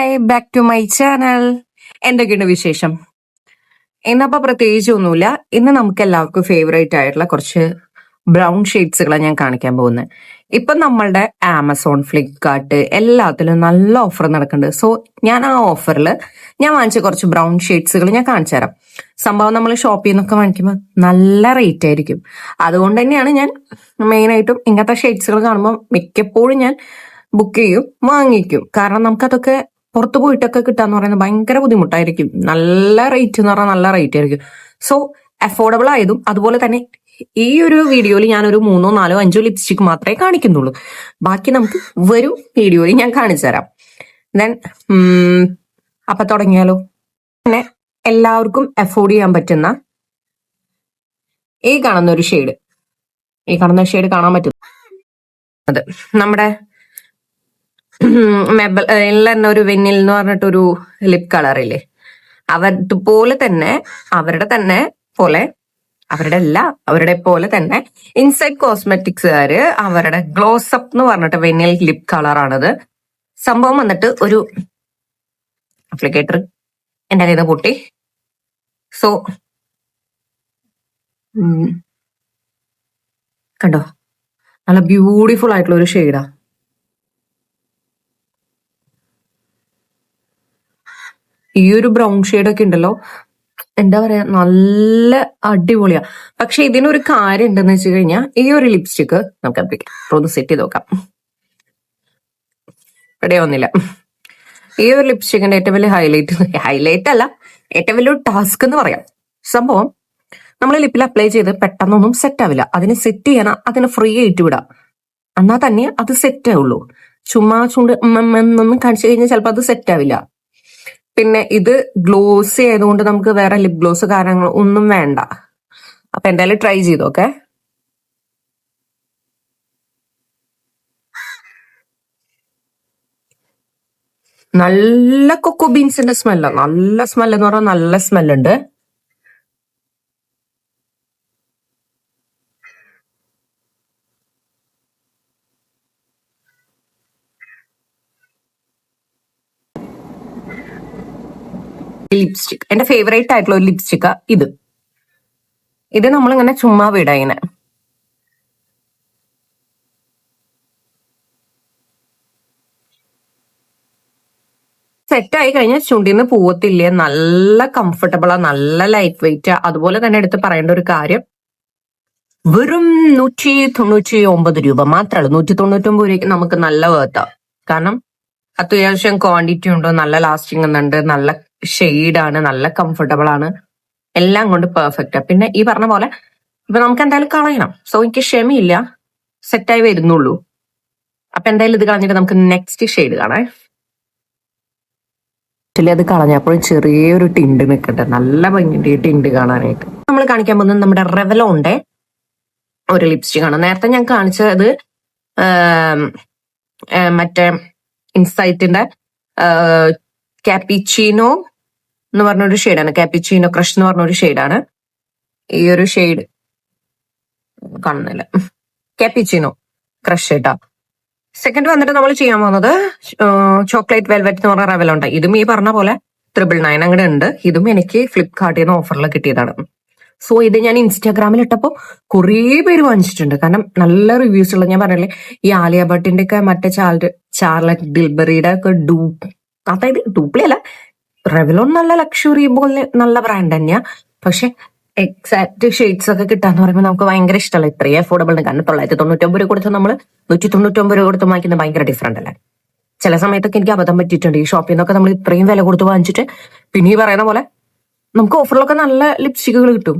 Hi, back to my channel. എന്തൊക്കെയുണ്ട് വിശേഷം? ഇന്നപ്പോ പ്രത്യേകിച്ച് ഒന്നുമില്ല. ഇന്ന് നമുക്ക് എല്ലാവർക്കും ഫേവറേറ്റ് ആയിട്ടുള്ള കുറച്ച് ബ്രൗൺ ഷെയ്ഡ്സുകളാണ് ഞാൻ കാണിക്കാൻ പോകുന്നത്. ഇപ്പൊ നമ്മളുടെ ആമസോൺ, ഫ്ലിപ്കാർട്ട് എല്ലാത്തിലും നല്ല ഓഫർ നടക്കുന്നുണ്ട്. സോ ഞാൻ ആ ഓഫറിൽ ഞാൻ വാങ്ങിച്ച കുറച്ച് ബ്രൗൺ ഷെയ്ഡ്സുകൾ ഞാൻ കാണിച്ചു തരാം. സംഭവം നമ്മൾ ഷോപ്പിൽ നിന്നൊക്കെ വാങ്ങിക്കുമ്പോൾ നല്ല റേറ്റ് ആയിരിക്കും. അതുകൊണ്ട് തന്നെയാണ് ഞാൻ മെയിനായിട്ടും ഇങ്ങനത്തെ ഷെയ്ഡ്സുകൾ കാണുമ്പോൾ മിക്കപ്പോഴും ഞാൻ ബുക്ക് ചെയ്യും, വാങ്ങിക്കും. കാരണം നമുക്കതൊക്കെ പുറത്തു പോയിട്ടൊക്കെ കിട്ടാന്ന് പറയുന്നത് ഭയങ്കര ബുദ്ധിമുട്ടായിരിക്കും. നല്ല റേറ്റ് എന്ന് പറഞ്ഞാൽ നല്ല റേറ്റ് ആയിരിക്കും. സോ അഫോർഡബിൾ ആയതും അതുപോലെ തന്നെ ഈ ഒരു വീഡിയോയിൽ ഞാൻ ഒരു 3, 4, 5 ലിപ്സ്റ്റിക് മാത്രമേ കാണിക്കുന്നുള്ളൂ. ബാക്കി നമുക്ക് വരും വീഡിയോയിൽ ഞാൻ കാണിച്ചു തരാം. ദെൻ അപ്പൊ തുടങ്ങിയാലോ. പിന്നെ എല്ലാവർക്കും അഫോർഡ് ചെയ്യാൻ പറ്റുന്ന ഈ കാണുന്ന ഷെയ്ഡ് കാണാൻ പറ്റും. അത് നമ്മുടെ എല്ലാം ഒരു വെന്നിൽ എന്ന് പറഞ്ഞിട്ടൊരു ലിപ് കളറില്ലേ, അവരുടെ പോലെ തന്നെ ഇൻസൈഡ് കോസ്മെറ്റിക്സുകാര് അവരുടെ ഗ്ലോസപ്പ് എന്ന് പറഞ്ഞിട്ട് വെന്നിൽ ലിപ് കളറാണിത്. സംഭവം വന്നിട്ട് ഒരു അപ്ലിക്കേറ്റർ എന്റെ കയ്യിൽ നിന്ന് പൊട്ടി. സോ കണ്ടോ, നല്ല ബ്യൂട്ടിഫുൾ ആയിട്ടുള്ള ഒരു ഷെയ്ഡാ. ഈ ഒരു ബ്രൗൺ ഷെയ്ഡൊക്കെ ഉണ്ടല്ലോ, എന്താ പറയാ, നല്ല അടിപൊളിയാ. പക്ഷെ ഇതിനൊരു കാര്യം ഉണ്ടെന്ന് വെച്ച് കഴിഞ്ഞാൽ ഈ ഒരു ലിപ്സ്റ്റിക്ക് നമുക്ക് ഒന്ന് സെറ്റ് ചെയ്ത് നോക്കാം. ഇവിടെ വന്നില്ല. ഈ ഒരു ലിപ്സ്റ്റിക്കിന്റെ ഏറ്റവും വലിയ ഹൈലൈറ്റ് അല്ല, ഏറ്റവും വലിയൊരു ടാസ്ക് എന്ന് പറയാം. സംഭവം നമ്മൾ ലിപ്പിൽ അപ്ലൈ ചെയ്ത് പെട്ടെന്നൊന്നും സെറ്റ് ആവില്ല. അതിന് സെറ്റ് ചെയ്യാൻ അതിന് ഫ്രീ ആയിട്ട് വിടാം, എന്നാൽ തന്നെ അത് സെറ്റ് ആവുള്ളൂ. ചുമ്മാ ചൂണ്ട് എന്നൊന്നും കാണിച്ചു കഴിഞ്ഞാൽ ചിലപ്പോൾ അത് സെറ്റ് ആവില്ല. പിന്നെ ഇത് ഗ്ലോസി ആയതുകൊണ്ട് നമുക്ക് വേറെ ലിപ് ഗ്ലോസ് കാര്യങ്ങൾ ഒന്നും വേണ്ട. അപ്പൊ എന്തായാലും ട്രൈ ചെയ്തോക്കെ. നല്ല കൊക്കോ ബീൻസിന്റെ സ്മെല്ല്, നല്ല സ്മെല്ല് എന്ന് പറഞ്ഞാൽ നല്ല സ്മെല്ലുണ്ട്. ലിപ്സ്റ്റിക് എന്റെ ഫേവറേറ്റ് ആയിട്ടുള്ള ഒരു ലിപ്സ്റ്റിക്കാ ഇത് നമ്മളിങ്ങനെ ചുമ്മാ വിടാ, ഇങ്ങനെ സെറ്റ് ആയി കഴിഞ്ഞാൽ ചുണ്ടിന്ന് പോവത്തില്ല. നല്ല കംഫർട്ടബിളാ, നല്ല ലൈറ്റ് വെയിറ്റ്. അതുപോലെ തന്നെ എടുത്ത് പറയേണ്ട ഒരു കാര്യം, വെറും 199 രൂപ മാത്രമല്ല. 199 രൂപയ്ക്ക് നമുക്ക് നല്ല വേർത്താ. കാരണം അത്യാവശ്യം ക്വാണ്ടിറ്റി ഉണ്ട്, നല്ല ലാസ്റ്റിംഗ് ഉണ്ട്, നല്ല ഷെയ്ഡാണ്, നല്ല കംഫർട്ടബിൾ ആണ്, എല്ലാം കൊണ്ട് പെർഫെക്റ്റ്. പിന്നെ ഈ പറഞ്ഞ പോലെ ഇപ്പൊ നമുക്ക് എന്തായാലും കളയണം. സോ എനിക്ക് ക്ഷമയില്ല, സെറ്റായി വരുന്നുള്ളൂ. അപ്പൊ എന്തായാലും ഇത് കളഞ്ഞിട്ട് നമുക്ക് നെക്സ്റ്റ് ഷെയ്ഡ് കാണാം. അത് കളഞ്ഞപ്പോൾ ചെറിയൊരു ടിണ്ട് നിൽക്കട്ടെ, നല്ല ഭംഗിയുണ്ട് ഈ ടിണ്ട് കാണാനായിട്ട്. നമ്മൾ കാണിക്കാൻ പോകുന്നത് നമ്മുടെ റെവലോന്റെ ഒരു ലിപ്സ്റ്റിക് ആണ്. നേരത്തെ ഞാൻ കാണിച്ചത് മറ്റേ ഇൻസൈറ്റിന്റെ കാപ്പിച്ചീനോ എന്ന് പറഞ്ഞൊരു ഷെയ്ഡാണ്. കാപ്പിച്ചീനോ ക്രഷ് എന്ന് പറഞ്ഞൊരു ഷെയ്ഡാണ്. ഈ ഒരു ഷെയ്ഡ് കാണുന്നില്ല, കാപ്പിച്ചീനോ ക്രഷ് കേട്ടാ. സെക്കൻഡ് വന്നിട്ട് നമ്മൾ ചെയ്യാൻ പോകുന്നത് ചോക്ലേറ്റ് വെൽവെറ്റ് എന്ന് പറഞ്ഞ റെവലോണ്ട്. ഇതും ഈ പറഞ്ഞ പോലെ 999 അങ്ങോട്ട് ഉണ്ട്. ഇതും എനിക്ക് ഫ്ലിപ്കാർട്ടിൽ നിന്ന് ഓഫറിൽ കിട്ടിയതാണ്. സോ ഇത് ഞാൻ ഇൻസ്റ്റാഗ്രാമിൽ ഇട്ടപ്പോൾ കുറേ പേര് വാങ്ങിച്ചിട്ടുണ്ട്. കാരണം നല്ല റിവ്യൂസ് ഉള്ള, ഞാൻ പറഞ്ഞില്ലേ, ഈ ആലിയ ഭട്ടിന്റെ ഒക്കെ മറ്റേ ചാർലറ്റ് ഡിൽബറിയുടെ ഒക്കെ അതായത് ഡൂപ്ലി അല്ല, റെവലോൺ നല്ല ലക്ഷറി പോലെ നല്ല ബ്രാൻഡ് തന്നെയാ. പക്ഷെ എക്സാക്ട് ഷെയ്ഡ്സ് ഒക്കെ കിട്ടാന്ന് പറയുമ്പോൾ നമുക്ക് ഭയങ്കര ഇഷ്ടമല്ല. ഇത്രയും അഫോർഡബിൾ ആണ്. കാരണം 999 രൂപ കൊടുത്ത് നമ്മൾ 199 രൂപ കൊടുത്ത് വാങ്ങിക്കുന്നത് ഭയങ്കര ഡിഫറെന്റ് അല്ലേ. ചില സമയത്തൊക്കെ എനിക്ക് അബദ്ധം പറ്റിയിട്ടുണ്ട്. ഈ ഷോപ്പിൽ നിന്നൊക്കെ നമ്മൾ ഇത്രയും വില കൊടുത്ത് വാങ്ങിച്ചിട്ട് പിന്നെ ഈ പറയുന്ന പോലെ നമുക്ക് ഓഫറിലൊക്കെ നല്ല ലിപ്സ്റ്റിക്കുകൾ കിട്ടും.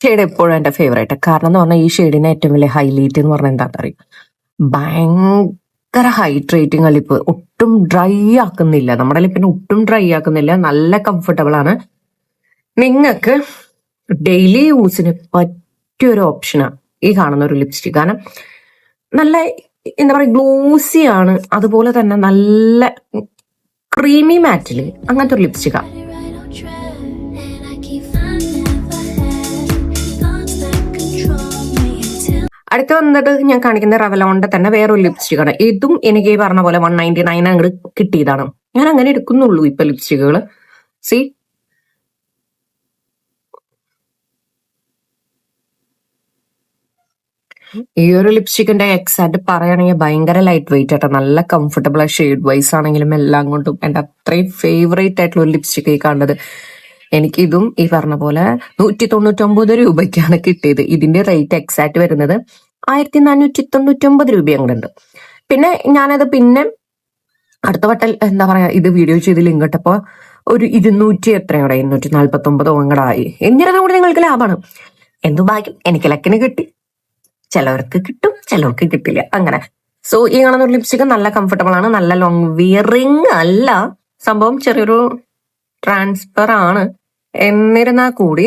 ഷെയ്ഡ് എപ്പോഴും എന്റെ ഫേവറേറ്റ്. കാരണം എന്ന് പറഞ്ഞാൽ ഈ ഷെയ്ഡിന് ഏറ്റവും വലിയ ഹൈലൈറ്റ് എന്ന് പറഞ്ഞാൽ എന്താ അറിയും, ഭയങ്കര ഹൈഡ്രേറ്റിംഗ് ലിപ്പ്. ഒട്ടും ഡ്രൈ ആക്കുന്നില്ല, നമ്മുടെ ലിപ്പിനെ ഒട്ടും ഡ്രൈ ആക്കുന്നില്ല, നല്ല കംഫർട്ടബിൾ ആണ്. നിങ്ങൾക്ക് ഡെയിലി യൂസിന് പറ്റിയൊരു ഓപ്ഷനാണ് ഈ കാണുന്ന ഒരു ലിപ്സ്റ്റിക്. കാരണം നല്ല എന്താ പറയുക, ഗ്ലോസി ആണ്, അതുപോലെ തന്നെ നല്ല ക്രീമി മാറ്റില് അങ്ങനത്തെ ഒരു ലിപ്സ്റ്റിക്കാണ്. അടുത്ത് വന്നിട്ട് ഞാൻ കാണിക്കുന്ന റെവലോണിന്റെ തന്നെ വേറൊരു ലിപ്സ്റ്റിക് ആണ്. ഇതും എനിക്ക് ഈ പറഞ്ഞ പോലെ 199 അങ്ങോട്ട് കിട്ടിയതാണ്. ഞാൻ അങ്ങനെ എടുക്കുന്നുള്ളൂ ഇപ്പൊ ലിപ്സ്റ്റിക്കുകൾ. സി ഈ ഒരു ലിപ്സ്റ്റിക്കിന്റെ എക്സാക്ട് പറയുകയാണെങ്കിൽ ഭയങ്കര ലൈറ്റ് വെയിറ്റ് ആട്ടോ, നല്ല കംഫർട്ടബിൾ ആ ഷെയ്ഡ് വൈസ് ആണെങ്കിലും എല്ലാം കൊണ്ടും എന്റെ അത്രയും ഫേവറേറ്റ് ആയിട്ടുള്ള ഒരു ലിപ്സ്റ്റിക് ഈ കാണുന്നത്. എനിക്ക് ഇതും ഈ പറഞ്ഞ പോലെ 199 രൂപയ്ക്കാണ് കിട്ടിയത്. ഇതിന്റെ റേറ്റ് എക്സാക്ട് വരുന്നത് 1499 രൂപ അങ്ങോട്ടുണ്ട്. പിന്നെ ഞാനത് പിന്നെ അടുത്ത വട്ടൽ എന്താ പറയാ ഇത് വീഡിയോ ചെയ്ത് ലിങ്ക് ഇട്ടപ്പോ ഒരു 200 എത്രയോടെ 249 അങ്ങടായി. എന്നിരുന്ന കൂടി നിങ്ങൾക്ക് ലാഭമാണ്. എന്തു ഭാഗ്യം, എനിക്ക് ലക്കിന് കിട്ടി. ചിലവർക്ക് കിട്ടും, ചിലവർക്ക് കിട്ടില്ല, അങ്ങനെ. സോ ഈ കാണുന്ന ഒരു ലിപ്സ്റ്റിക് നല്ല കംഫർട്ടബിൾ ആണ്, നല്ല ലോങ് വിയറിങ് അല്ല സംഭവം, ചെറിയൊരു ട്രാൻസ്ഫർ ആണ്. എന്നിരുന്നാൽ കൂടി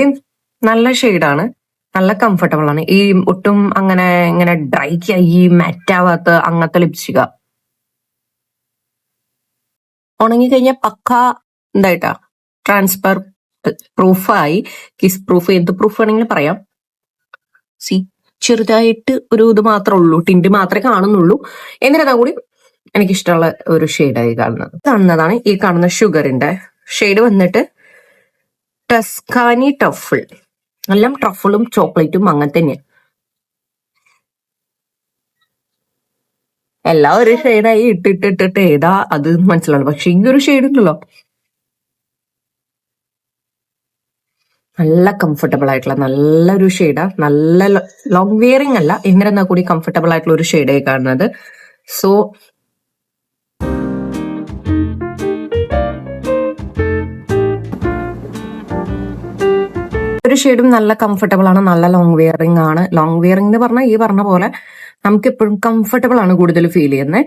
നല്ല ഷെയ്ഡാണ്, നല്ല കംഫർട്ടബിൾ ആണ്. ഈ ഒട്ടും അങ്ങനെ ഇങ്ങനെ ഡ്രൈ ആയി മാറ്റാവാത്ത അങ്ങനത്തെ ലിപ്സ്റ്റിക്ക. ഉണങ്ങിക്കഴിഞ്ഞാൽ പക്ക എന്തായിട്ടാ ട്രാൻസ്ഫർ പ്രൂഫായി, കിസ് പ്രൂഫ്, എന്ത് പ്രൂഫ് വേണമെങ്കിലും പറയാം. സി ചെറുതായിട്ട് ഒരു ഇത് മാത്രമേ ഉള്ളൂ, ടിന്റ് മാത്രമേ കാണുന്നുള്ളൂ. എന്നിരുന്നാൽ കൂടി എനിക്കിഷ്ടമുള്ള ഒരു ഷെയ്ഡായി കാണുന്നതാണ് ഈ കാണുന്ന ഷുഗറിന്റെ ഷെയ്ഡ് വന്നിട്ട് ടസ്കാനി ടഫിൾ. എല്ലാം ട്രഫിളും ചോക്ലേറ്റും അങ്ങനെ തന്നെയാണ്, എല്ലാം ഒരു ഷെയ്ഡായി ഇട്ടിട്ടിട്ടിട്ട് ഏതാ അത് മനസ്സിലാണ്. പക്ഷെ ഈ ഒരു ഷെയ്ഡ് ഉണ്ടല്ലോ നല്ല കംഫർട്ടബിൾ ആയിട്ടുള്ള നല്ലൊരു ഷെയ്ഡാ, നല്ല ലോങ് വിയറിംഗ് അല്ല, എന്നിരുന്നാൽ കൂടി കംഫർട്ടബിൾ ആയിട്ടുള്ള ഒരു ഷെയ്ഡായി കാണുന്നത്. സോ ഒരു ഷെയ്ഡും നല്ല കംഫർട്ടബിൾ ആണ്, നല്ല ലോങ് വിയറിംഗ് ആണ്. ലോങ് വിയറിംഗ് എന്ന് പറഞ്ഞാൽ ഈ പറഞ്ഞ പോലെ നമുക്ക് എപ്പോഴും കംഫർട്ടബിൾ ആണ് കൂടുതൽ ഫീൽ ചെയ്യുന്നത്.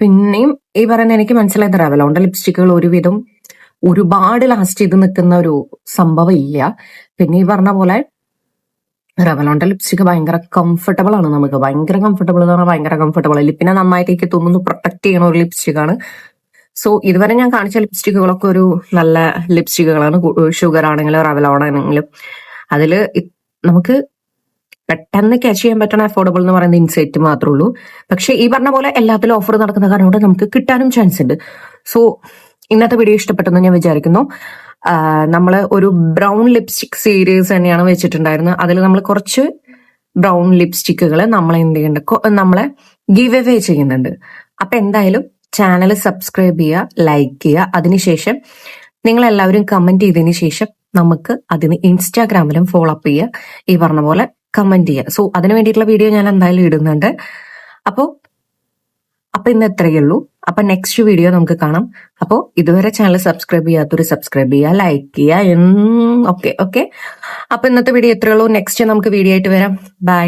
പിന്നെയും ഈ പറയുന്ന എനിക്ക് മനസ്സിലായത് റെവലോണിന്റെ ലിപ്സ്റ്റിക്കുകൾ ഒരുവിധം ഒരുപാട് ലാസ്റ്റ് ചെയ്ത് നിൽക്കുന്ന ഒരു സംഭവം ഇല്ല. പിന്നെ ഈ പറഞ്ഞ പോലെ റെവലോണിന്റെ ലിപ്സ്റ്റിക് ഭയങ്കര കംഫർട്ടബിൾ ആണ്, നമുക്ക് ഭയങ്കര കംഫർട്ടബിൾ എന്ന് പറഞ്ഞാൽ ഭയങ്കര കംഫർട്ടബിൾ. ലിപ്പിനെ നന്നായിട്ട് എനിക്ക് തോന്നുന്നു പ്രൊട്ടക്ട് ചെയ്യണ ഒരു ലിപ്സ്റ്റിക് ആണ്. സോ ഇതുവരെ ഞാൻ കാണിച്ച ലിപ്സ്റ്റിക്കുകളൊക്കെ ഒരു നല്ല ലിപ്സ്റ്റിക്കുകളാണ്. ഷുഗർ ആണെങ്കിലും റെവലോൺ ആണെങ്കിലും അതില് നമുക്ക് പെട്ടെന്ന് ക്യാച്ച് ചെയ്യാൻ പറ്റുന്ന അഫോർഡബിൾ എന്ന് പറയുന്ന ഇൻസൈറ്റ് മാത്രമേ ഉള്ളൂ. പക്ഷെ ഈ പറഞ്ഞ പോലെ എല്ലാത്തിലും ഓഫർ നടക്കുന്ന കാരണം കൊണ്ട് നമുക്ക് കിട്ടാനും ചാൻസ് ഉണ്ട്. സോ ഇന്നത്തെ വീഡിയോ ഇഷ്ടപ്പെട്ടെന്ന് ഞാൻ വിചാരിക്കുന്നു. നമ്മൾ ഒരു ബ്രൗൺ ലിപ്സ്റ്റിക് സീരീസ് തന്നെയാണ് വെച്ചിട്ടുണ്ടായിരുന്നത്. അതിൽ നമ്മൾ കുറച്ച് ബ്രൗൺ ലിപ്സ്റ്റിക്കുകൾ നമ്മൾ എന്ത് ചെയ്യുന്നുണ്ട്, നമ്മളെ ഗിവ് അവേ ചെയ്യുന്നുണ്ട്. അപ്പൊ എന്തായാലും ചാനൽ സബ്സ്ക്രൈബ് ചെയ്യുക, ലൈക്ക് ചെയ്യുക. അതിനുശേഷം നിങ്ങൾ എല്ലാവരും കമന്റ് ചെയ്തതിന് ശേഷം നമുക്ക് അതിന് ഇൻസ്റ്റാഗ്രാമിലും ഫോളോ അപ്പ് ചെയ്യുക, ഈ പറഞ്ഞ പോലെ കമന്റ് ചെയ്യുക. സോ അതിന് വേണ്ടിയിട്ടുള്ള വീഡിയോ ഞാൻ എന്തായാലും ഇടുന്നുണ്ട്. അപ്പൊ ഇന്ന് എത്രയേ ഉള്ളൂ. അപ്പൊ നെക്സ്റ്റ് വീഡിയോ നമുക്ക് കാണാം. അപ്പോ ഇതുവരെ ചാനൽ സബ്സ്ക്രൈബ് ചെയ്യാത്തൊരു സബ്സ്ക്രൈബ് ചെയ്യുക, ലൈക്ക് ചെയ്യുക. ഓക്കെ. അപ്പൊ ഇന്നത്തെ വീഡിയോ എത്രയേ ഉള്ളൂ. നെക്സ്റ്റ് നമുക്ക് വീഡിയോ ആയിട്ട് വരാം. ബൈ.